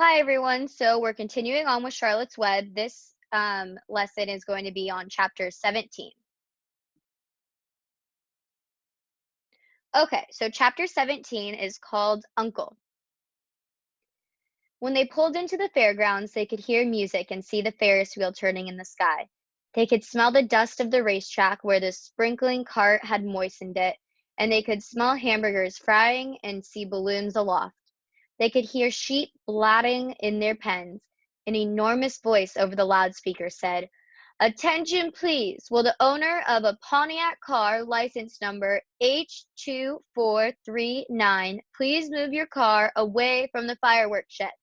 Hi, everyone. So we're continuing on with Charlotte's Web. This lesson is going to be on chapter 17. Okay, so chapter 17 is called Uncle. When they pulled into the fairgrounds, they could hear music and see the Ferris wheel turning in the sky. They could smell the dust of the racetrack where the sprinkling cart had moistened it, and they could smell hamburgers frying and see balloons aloft. They could hear sheep blatting in their pens. An enormous voice over the loudspeaker said, "Attention, please. Will the owner of a Pontiac car, license number H2439, please move your car away from the fireworks shed?"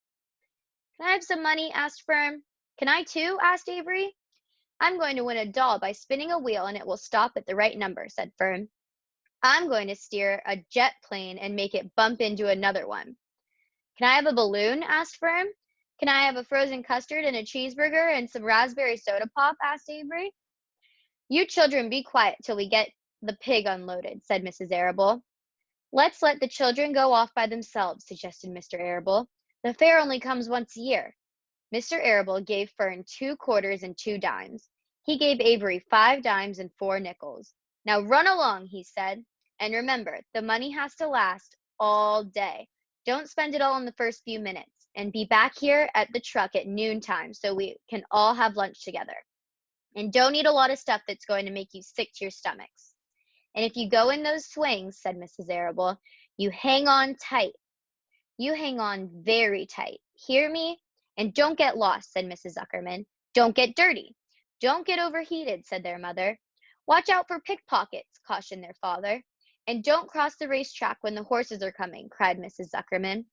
"Can I have some money?" asked Fern. "Can I too?" asked Avery. "I'm going to win a doll by spinning a wheel and it will stop at the right number," said Fern. "I'm going to steer a jet plane and make it bump into another one." "Can I have a balloon?" asked Fern. "Can I have a frozen custard and a cheeseburger and some raspberry soda pop?" asked Avery. "You children be quiet till we get the pig unloaded," said Mrs. Arable. "Let's let the children go off by themselves," suggested Mr. Arable. "The fair only comes once a year." Mr. Arable gave Fern 2 quarters and 2 dimes. He gave Avery 5 dimes and 4 nickels. "Now run along," he said. "And remember, the money has to last all day. Don't spend it all in the first few minutes. And be back here at the truck at noontime so we can all have lunch together. And don't eat a lot of stuff that's going to make you sick to your stomachs. And if you go in those swings," said Mrs. Arable, "you hang on tight. You hang on very tight. Hear me? And don't get lost," said Mrs. Zuckerman. "Don't get dirty. Don't get overheated," said their mother. "Watch out for pickpockets," cautioned their father. "And don't cross the racetrack when the horses are coming," cried Mrs. Zuckerman.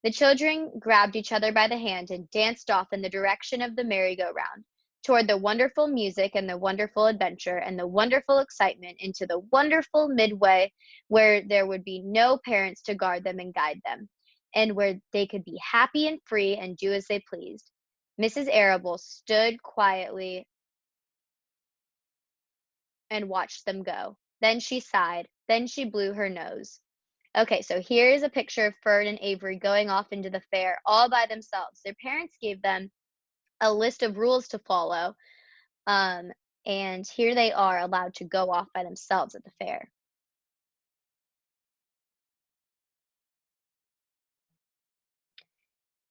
The children grabbed each other by the hand and danced off in the direction of the merry-go-round, toward the wonderful music and the wonderful adventure and the wonderful excitement into the wonderful midway where there would be no parents to guard them and guide them, and where they could be happy and free and do as they pleased. Mrs. Arable stood quietly and watched them go. Then she sighed. Then she blew her nose. Okay, so here's a picture of Fern and Avery going off into the fair all by themselves. Their parents gave them a list of rules to follow, um, and here they are allowed to go off by themselves at the fair.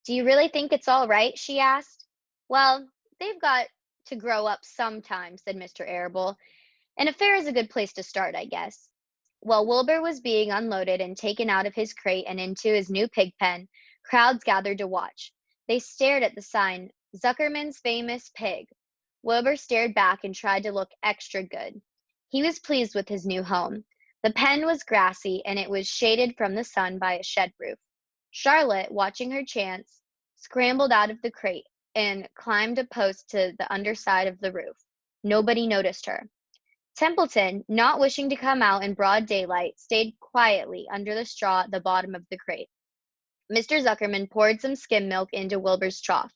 "Do you really think it's all right?" she asked. "Well, they've got to grow up sometime," said Mr. Arable. "And a fair is a good place to start, I guess." While Wilbur was being unloaded and taken out of his crate and into his new pig pen, crowds gathered to watch. They stared at the sign, "Zuckerman's Famous Pig." Wilbur stared back and tried to look extra good. He was pleased with his new home. The pen was grassy, and it was shaded from the sun by a shed roof. Charlotte, watching her chance, scrambled out of the crate and climbed a post to the underside of the roof. Nobody noticed her. Templeton, not wishing to come out in broad daylight, stayed quietly under the straw at the bottom of the crate. Mr. Zuckerman poured some skim milk into Wilbur's trough,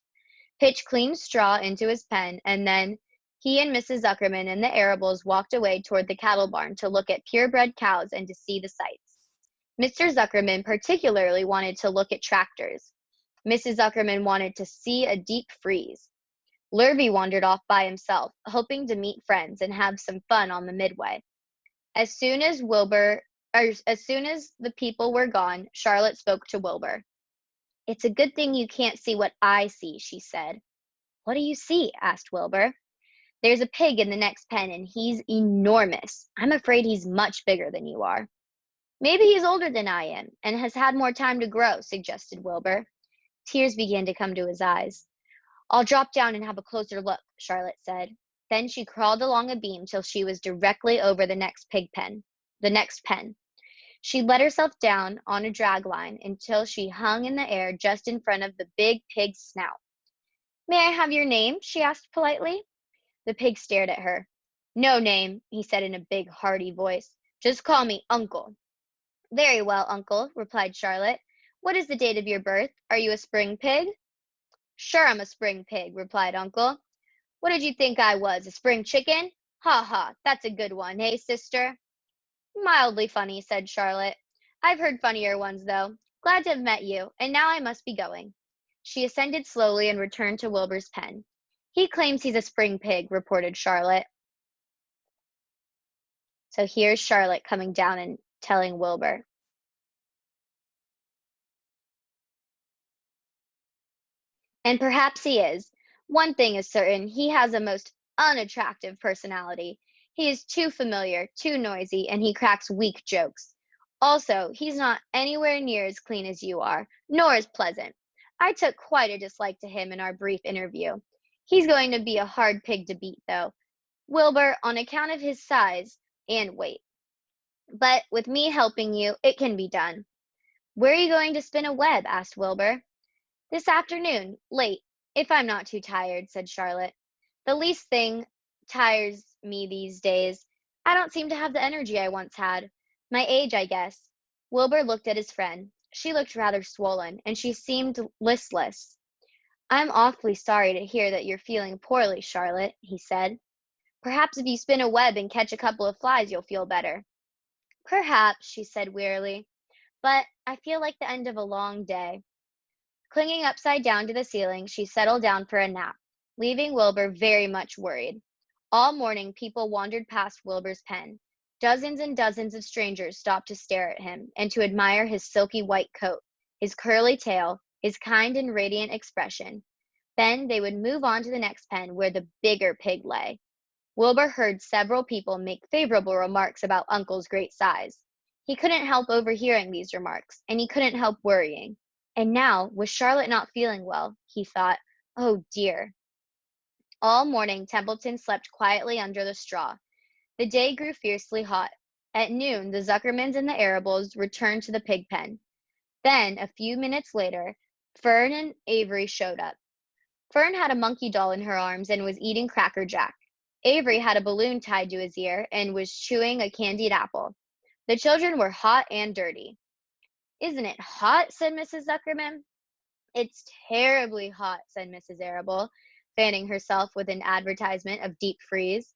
pitched clean straw into his pen, and then he and Mrs. Zuckerman and the Arables walked away toward the cattle barn to look at purebred cows and to see the sights. Mr. Zuckerman particularly wanted to look at tractors. Mrs. Zuckerman wanted to see a deep freeze. Lurvy wandered off by himself, hoping to meet friends and have some fun on the midway. As soon as the people were gone, Charlotte spoke to Wilbur. "It's a good thing you can't see what I see," she said. "What do you see?" asked Wilbur. "There's a pig in the next pen, and he's enormous. I'm afraid he's much bigger than you are." "Maybe he's older than I am, and has had more time to grow," suggested Wilbur. Tears began to come to his eyes. "I'll drop down and have a closer look," Charlotte said. Then she crawled along a beam till she was directly over the next pen. She let herself down on a drag line until she hung in the air just in front of the big pig's snout. "May I have your name?" she asked politely. The pig stared at her. "No name," he said in a big, hearty voice. "Just call me Uncle." "Very well, Uncle," replied Charlotte. "What is the date of your birth? Are you a spring pig?" "Sure I'm a spring pig," replied Uncle. "What did you think I was, a spring chicken? Ha ha, that's a good one, eh, sister?" "Mildly funny," said Charlotte. "I've heard funnier ones, though. Glad to have met you, and now I must be going." She ascended slowly and returned to Wilbur's pen. He claims he's a spring pig, reported Charlotte. So here's Charlotte coming down and telling Wilbur. And perhaps he is. One thing is certain, he has a most unattractive personality. He is too familiar, too noisy, and he cracks weak jokes. Also, he's not anywhere near as clean as you are, nor as pleasant. I took quite a dislike to him in our brief interview. He's going to be a hard pig to beat, though, Wilbur, on account of his size and weight. But with me helping you, it can be done. Where are you going to spin a web? Asked Wilbur. This afternoon, late, if I'm not too tired, said Charlotte. The least thing tires me these days. I don't seem to have the energy I once had. My age, I guess. Wilbur looked at his friend. She looked rather swollen, and she seemed listless. I'm awfully sorry to hear that you're feeling poorly, Charlotte, he said. Perhaps if you spin a web and catch a couple of flies, you'll feel better. Perhaps, she said wearily, but I feel like the end of a long day. Clinging upside down to the ceiling, she settled down for a nap, leaving Wilbur very much worried. All morning, people wandered past Wilbur's pen. Dozens and dozens of strangers stopped to stare at him and to admire his silky white coat, his curly tail, his kind and radiant expression. Then they would move on to the next pen where the bigger pig lay. Wilbur heard several people make favorable remarks about Uncle's great size. He couldn't help overhearing these remarks, and he couldn't help worrying. And now, with Charlotte not feeling well, he thought, oh dear. All morning, Templeton slept quietly under the straw. The day grew fiercely hot. At noon, the Zuckermans and the Arables returned to the pig pen. Then, a few minutes later, Fern and Avery showed up. Fern had a monkey doll in her arms and was eating Cracker Jack. Avery had a balloon tied to his ear and was chewing a candied apple. The children were hot and dirty. Isn't it hot? Said Mrs. Zuckerman. It's terribly hot, said Mrs. Arable, fanning herself with an advertisement of deep freeze.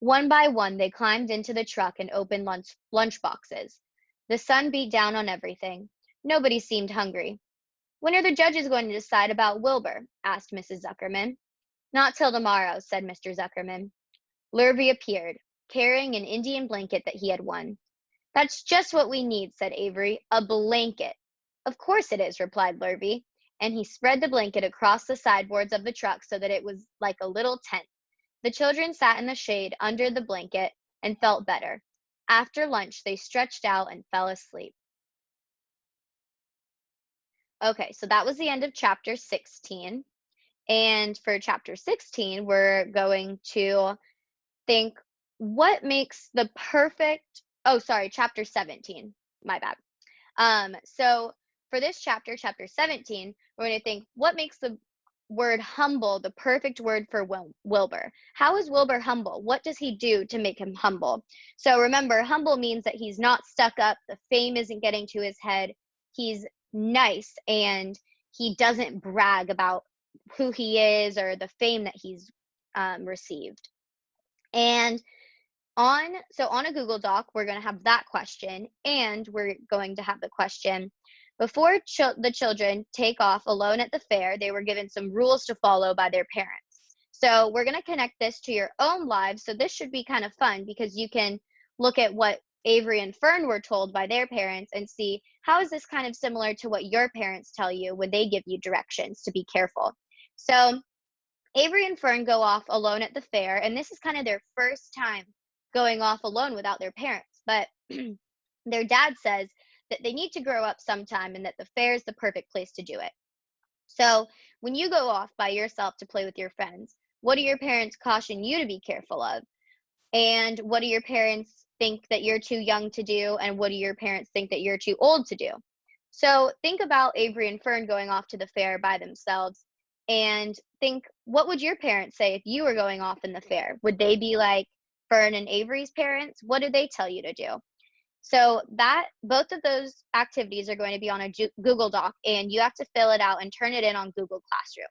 One by one, they climbed into the truck and opened lunch boxes. The sun beat down on everything. Nobody seemed hungry. When are the judges going to decide about Wilbur? Asked Mrs. Zuckerman. Not till tomorrow, said Mr. Zuckerman. Lurvy appeared, carrying an Indian blanket that he had won. That's just what we need, said Avery, a blanket. Of course it is, replied Lurvy, and he spread the blanket across the sideboards of the truck so that it was like a little tent. The children sat in the shade under the blanket and felt better. After lunch, they stretched out and fell asleep. Okay, so that was the end of chapter 16. And for chapter 16, we're going to think what makes the perfect, oh, sorry, chapter 17, my bad. So for this chapter, chapter 17, we're going to think what makes the word humble the perfect word for Wilbur. How is Wilbur humble? What does he do to make him humble? So remember, humble means that he's not stuck up, the fame isn't getting to his head, he's nice, and he doesn't brag about who he is or the fame that he's received. And on a Google Doc, we're going to have that question, and we're going to have the question, before the children take off alone at the fair, they were given some rules to follow by their parents. So we're going to connect this to your own lives. So this should be kind of fun because you can look at what Avery and Fern were told by their parents and see how is this kind of similar to what your parents tell you when they give you directions to be careful. So Avery and Fern go off alone at the fair, and this is kind of their first time going off alone without their parents. But their dad says that they need to grow up sometime and that the fair is the perfect place to do it. So when you go off by yourself to play with your friends, what do your parents caution you to be careful of? And what do your parents think that you're too young to do? And what do your parents think that you're too old to do? So think about Avery and Fern going off to the fair by themselves and think, what would your parents say if you were going off in the fair? Would they be like Fern and Avery's parents? What do they tell you to do? So both of those activities are going to be on a Google Doc, and you have to fill it out and turn it in on Google Classroom.